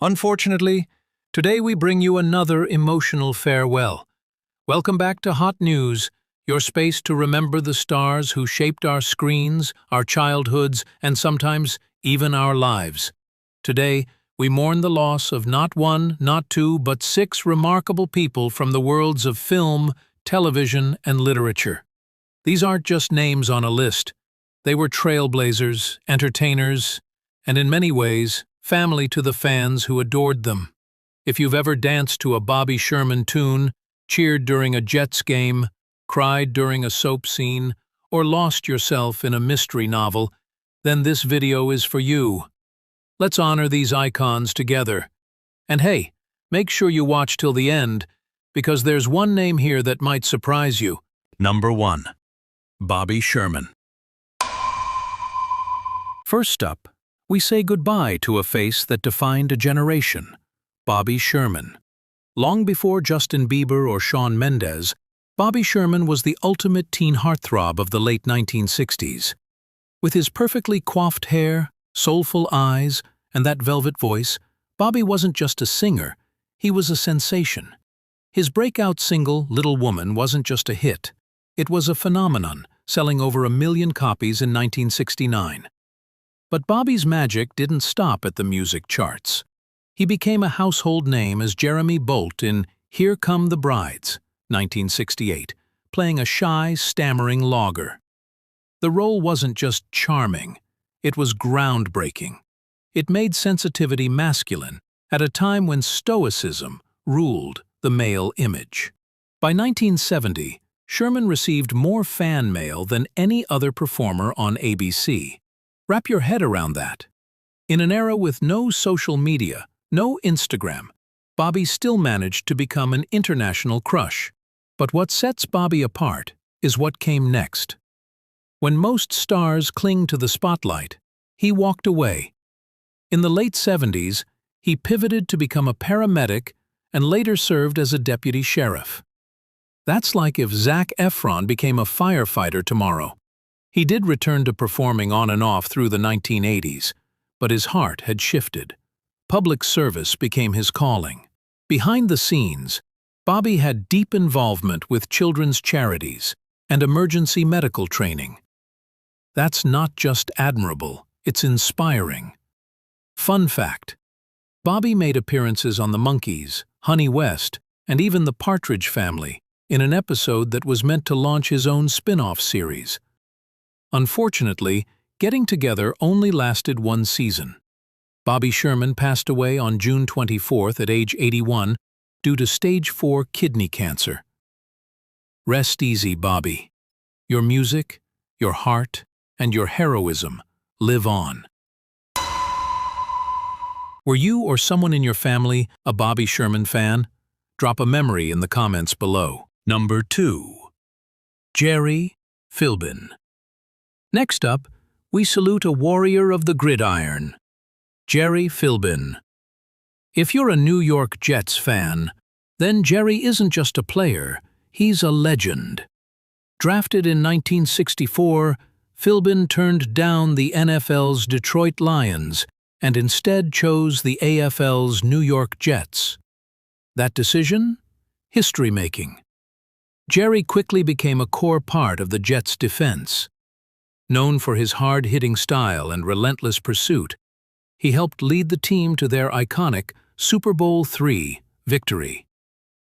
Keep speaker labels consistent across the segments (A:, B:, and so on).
A: Unfortunately, today we bring you another emotional farewell. Welcome back to Hot News, your space to remember the stars who shaped our screens, our childhoods, and sometimes even our lives. Today, we mourn the loss of not one, not two, but 6 remarkable people from the worlds of film, television, and literature. These aren't just names on a list. They were trailblazers, entertainers, and in many ways, family to the fans who adored them. If you've ever danced to a Bobby Sherman tune, cheered during a Jets game, cried during a soap scene, or lost yourself in a mystery novel, then this video is for you. Let's honor these icons together. And hey, make sure you watch till the end, because there's one name here that might surprise you. Number 1. Bobby Sherman. First up, we say goodbye to a face that defined a generation, Bobby Sherman. Long before Justin Bieber or Shawn Mendes, Bobby Sherman was the ultimate teen heartthrob of the late 1960s. With his perfectly coiffed hair, soulful eyes, and that velvet voice, Bobby wasn't just a singer, he was a sensation. His breakout single, Little Woman, wasn't just a hit. It was a phenomenon, selling over 1 million copies in 1969. But Bobby's magic didn't stop at the music charts. He became a household name as Jeremy Bolt in Here Come the Brides, 1968, playing a shy, stammering logger. The role wasn't just charming, it was groundbreaking. It made sensitivity masculine at a time when stoicism ruled the male image. By 1970, Sherman received more fan mail than any other performer on ABC. Wrap your head around that. In an era with no social media, no Instagram, Bobby still managed to become an international crush. But what sets Bobby apart is what came next. When most stars cling to the spotlight, he walked away. In the late 70s, he pivoted to become a paramedic and later served as a deputy sheriff. That's like if Zac Efron became a firefighter tomorrow. He did return to performing on and off through the 1980s, but his heart had shifted. Public service became his calling. Behind the scenes, Bobby had deep involvement with children's charities and emergency medical training. That's not just admirable, it's inspiring. Fun fact: Bobby made appearances on The Monkees, Honey West, and even The Partridge Family in an episode that was meant to launch his own spin-off series. Unfortunately, getting together only lasted 1 season. Bobby Sherman passed away on June 24th at age 81 due to stage 4 kidney cancer. Rest easy, Bobby. Your music, your heart, and your heroism live on. Were you or someone in your family a Bobby Sherman fan? Drop a memory in the comments below. Number 2. Gerry Philbin. Next up, we salute a warrior of the gridiron, Gerry Philbin. If you're a New York Jets fan, then Gerry isn't just a player, he's a legend. Drafted in 1964, Philbin turned down the NFL's Detroit Lions and instead chose the AFL's New York Jets. That decision? History-making. Gerry quickly became a core part of the Jets' defense. Known for his hard-hitting style and relentless pursuit, he helped lead the team to their iconic Super Bowl III victory.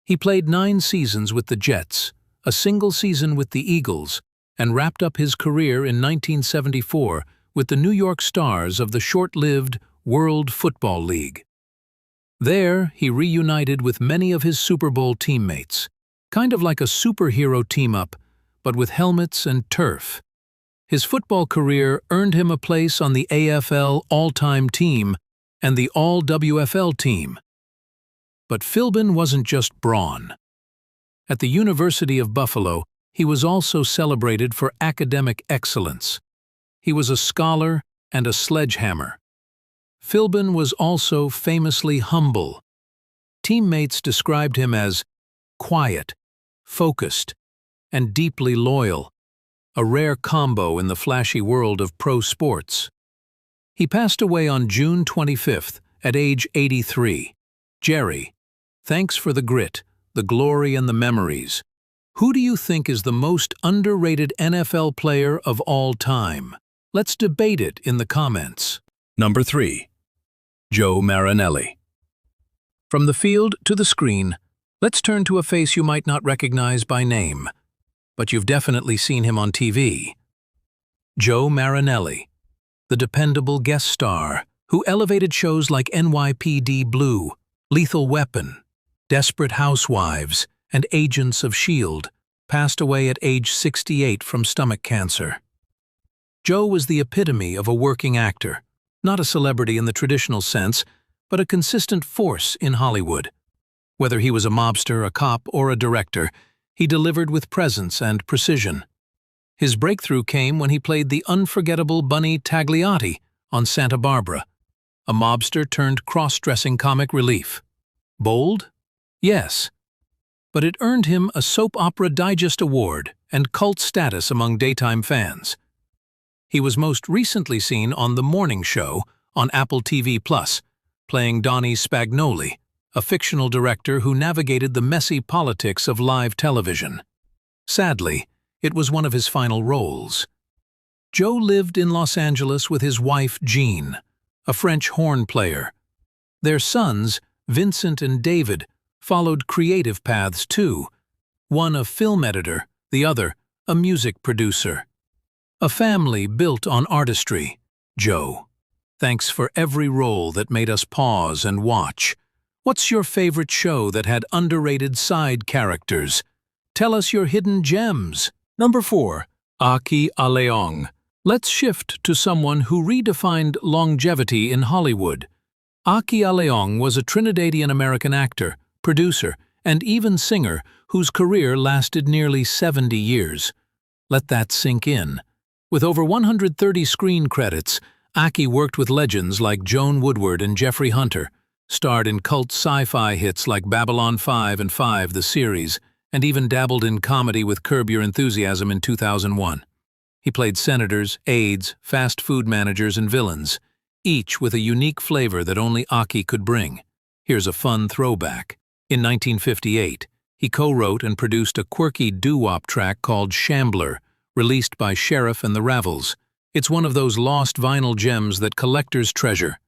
A: He played 9 seasons with the Jets, a single season with the Eagles, and wrapped up his career in 1974 with the New York Stars of the short-lived World Football League. There, he reunited with many of his Super Bowl teammates, kind of like a superhero team-up, but with helmets and turf. His football career earned him a place on the AFL All-Time Team and the All-WFL Team. But Philbin wasn't just brawn. At the University of Buffalo, he was also celebrated for academic excellence. He was a scholar and a sledgehammer. Philbin was also famously humble. Teammates described him as quiet, focused, and deeply loyal, a rare combo in the flashy world of pro sports. He passed away on June 25th at age 83. Gerry, thanks for the grit, the glory and the memories. Who do you think is the most underrated NFL player of all time? Let's debate it in the comments. Number 3. Joe Marinelli. From the field to the screen, let's turn to a face you might not recognize by name, but you've definitely seen him on TV. Joe Marinelli, the dependable guest star who elevated shows like NYPD Blue, Lethal Weapon, Desperate Housewives, and Agents of S.H.I.E.L.D., passed away at age 68 from stomach cancer. Joe was the epitome of a working actor, not a celebrity in the traditional sense, but a consistent force in Hollywood. Whether he was a mobster, a cop, or a director, he delivered with presence and precision. His breakthrough came when he played the unforgettable Bunny Tagliotti on Santa Barbara, a mobster turned cross-dressing comic relief. Bold? Yes. But it earned him a Soap Opera Digest Award and cult status among daytime fans. He was most recently seen on The Morning Show on Apple TV+, playing Donnie Spagnoli, a fictional director who navigated the messy politics of live television. Sadly, it was one of his final roles. Joe lived in Los Angeles with his wife Jean, a French horn player. Their sons, Vincent and David, followed creative paths too, one a film editor, the other a music producer. A family built on artistry. Joe, thanks for every role that made us pause and watch. What's your favorite show that had underrated side characters? Tell us your hidden gems. Number 4. Aki Alleong. Let's shift to someone who redefined longevity in Hollywood. Aki Alleong was a Trinidadian-American actor, producer, and even singer whose career lasted nearly 70 years. Let that sink in. With over 130 screen credits, Aki worked with legends like Joan Woodward and Jeffrey Hunter, starred in cult sci-fi hits like Babylon 5 and 5 the series, and even dabbled in comedy with Curb Your Enthusiasm in 2001. He played senators, aides, fast food managers, and villains, each with a unique flavor that only Aki could bring. Here's a fun throwback. In 1958, he co-wrote and produced a quirky doo-wop track called Shambler, released by Sheriff and the Ravels. It's one of those lost vinyl gems that collectors treasure.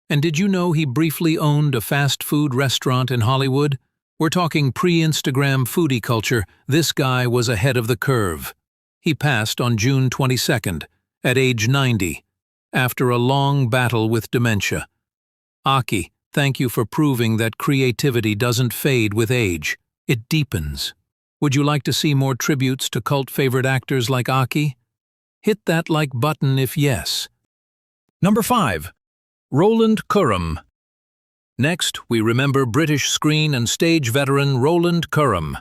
A: And did you know he briefly owned a fast food restaurant in Hollywood? We're talking pre-Instagram foodie culture. This guy was ahead of the curve. He passed on June 22nd, at age 90, after a long battle with dementia. Aki, thank you for proving that creativity doesn't fade with age. It deepens. Would you like to see more tributes to cult favorite actors like Aki? Hit that like button if yes. Number 5. Roland Kurum. Next, we remember British screen and stage veteran Roland Kurum.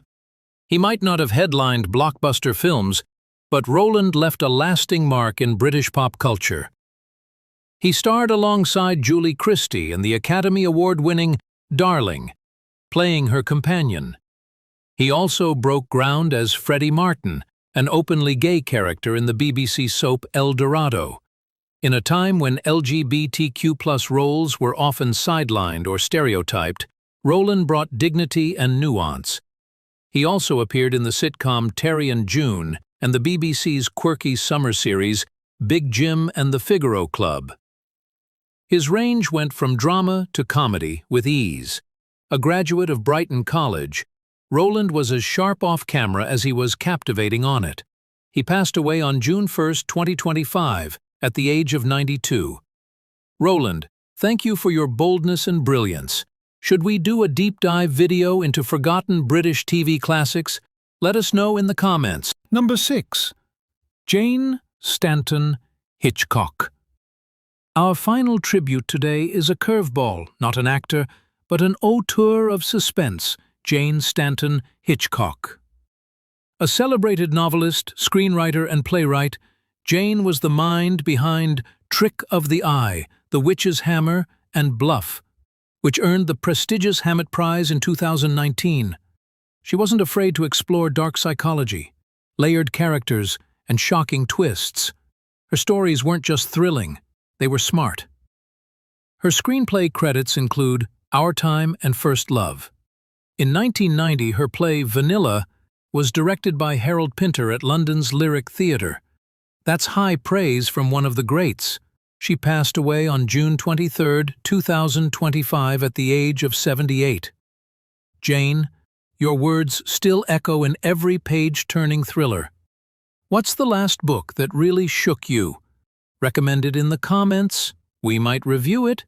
A: He might not have headlined blockbuster films, but Roland left a lasting mark in British pop culture. He starred alongside Julie Christie in the Academy Award-winning Darling, playing her companion. He also broke ground as Freddie Martin, an openly gay character in the BBC soap El Dorado. In a time when LGBTQ+ roles were often sidelined or stereotyped, Roland brought dignity and nuance. He also appeared in the sitcom Terry and June and the BBC's quirky summer series Big Jim and the Figaro Club. His range went from drama to comedy with ease. A graduate of Brighton College, Roland was as sharp off camera as he was captivating on it. He passed away on June 1, 2025, at the age of 92. Roland, thank you for your boldness and brilliance. Should we do a deep dive video into forgotten British TV classics? Let us know in the comments. Number 6. Jane Stanton Hitchcock. Our final tribute today is a curveball, not an actor, but an auteur of suspense, Jane Stanton Hitchcock. A celebrated novelist, screenwriter, and playwright, Jane was the mind behind Trick of the Eye, The Witch's Hammer, and Bluff, which earned the prestigious Hammett Prize in 2019. She wasn't afraid to explore dark psychology, layered characters, and shocking twists. Her stories weren't just thrilling, they were smart. Her screenplay credits include Our Time and First Love. In 1990, her play Vanilla was directed by Harold Pinter at London's Lyric Theatre. That's high praise from one of the greats. She passed away on June 23, 2025 at the age of 78. Jane, your words still echo in every page-turning thriller. What's the last book that really shook you? Recommend it in the comments. We might review it.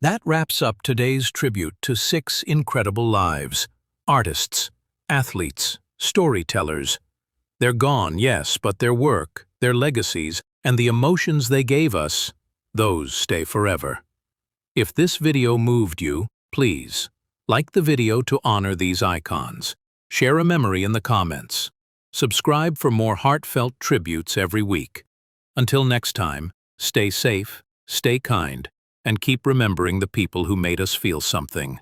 A: That wraps up today's tribute to 6 incredible lives. Artists, athletes, storytellers. They're gone, yes, but their work, their legacies, and the emotions they gave us, those stay forever. If this video moved you, please like the video to honor these icons. Share a memory in the comments. Subscribe for more heartfelt tributes every week. Until next time, stay safe, stay kind, and keep remembering the people who made us feel something.